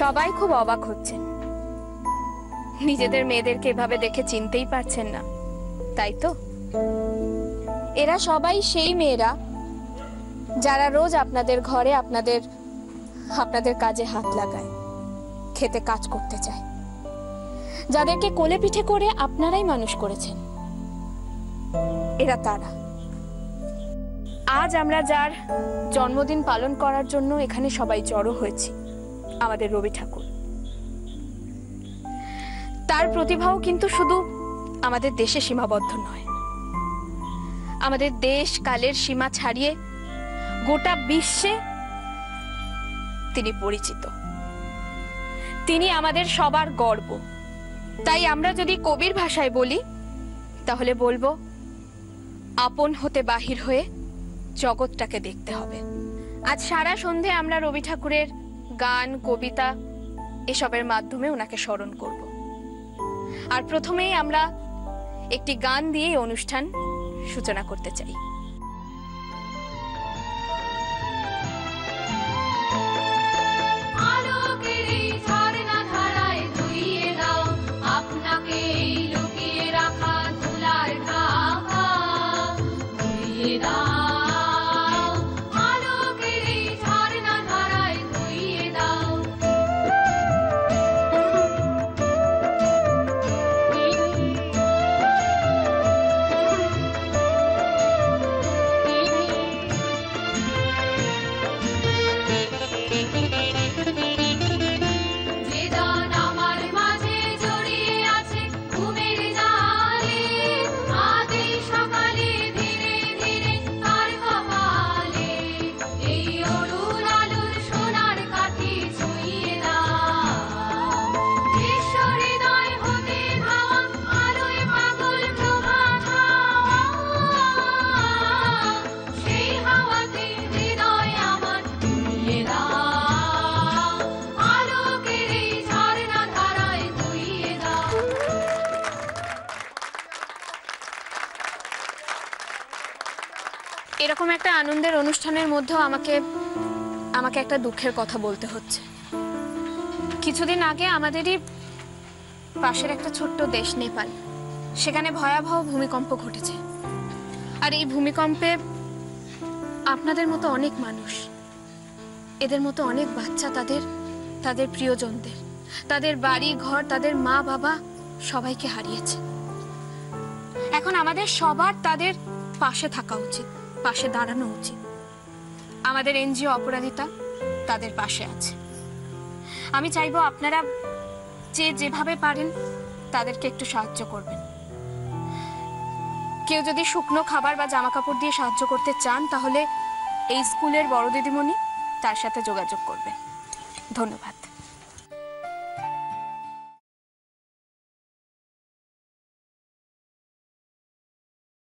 সবাই খুব অবাক হচ্ছেন, নিজেদের মেয়েদেরকে এভাবে দেখে চিনতেই পারছেন না, তাই তো? এরা সবাই সেই মেয়েরা যারা রোজ আপনাদের ঘরে আপনাদের কাজে হাত লাগায়, খেতে কাজ করতে চায়, যাদেরকে কোলে পিঠে করে আপনারাই মানুষ করেছেন। এরা তারা। আজ আমরা যার জন্মদিন পালন করার জন্য এখানে সবাই জড়ো হয়েছি, আমাদের রবি ঠাকুর। তার প্রতিভাও কিন্তু শুধু আমাদের দেশে সীমাবদ্ধ নয়, আমাদের দেশ কালের সীমা ছাড়িয়ে গোটা বিশ্বে তিনি পরিচিত। তিনি আমাদের সবার গর্ব। তাই আমরা যদি কবির ভাষায় বলি তাহলে বলবো, আপন হতে বাহির হয়ে জগৎটাকে দেখতে হবে। আজ সারা সন্ধে আমরা রবি ঠাকুরের গান, কবিতা এসবের মাধ্যমে ওনাকে স্মরণ করব। আর প্রথমেই আমরা একটি গান দিয়ে অনুষ্ঠান সূচনা করতে চাই। এরকম একটা আনন্দের অনুষ্ঠানের মধ্যেও আমাকে একটা দুঃখের কথা বলতে হচ্ছে। কিছুদিন আগে আমাদেরই পাশের একটা ছোট্ট দেশ নেপাল, সেখানে ভয়াবহ ভূমিকম্প ঘটেছে। আর এই ভূমিকম্পে আপনাদের মতো অনেক মানুষ, এদের মতো অনেক বাচ্চা তাদের প্রিয়জনদের, তাদের বাড়ি ঘর, তাদের মা বাবা সবাইকে হারিয়েছে। এখন আমাদের সবার তাদের পাশে থাকা উচিত, পাশে দাঁড়ানো উচিত। আমাদের এনজিও অপরাজিতা তাদের পাশে আছে। আমি চাইবো আপনারা যেভাবে পারেন তাদেরকে একটু সাহায্য করবেন। কেউ যদি শুকনো খাবার বা জামা কাপড় দিয়ে সাহায্য করতে চান তাহলে এই স্কুলের বড় দিদিমণি তার সাথে যোগাযোগ করবেন। ধন্যবাদ।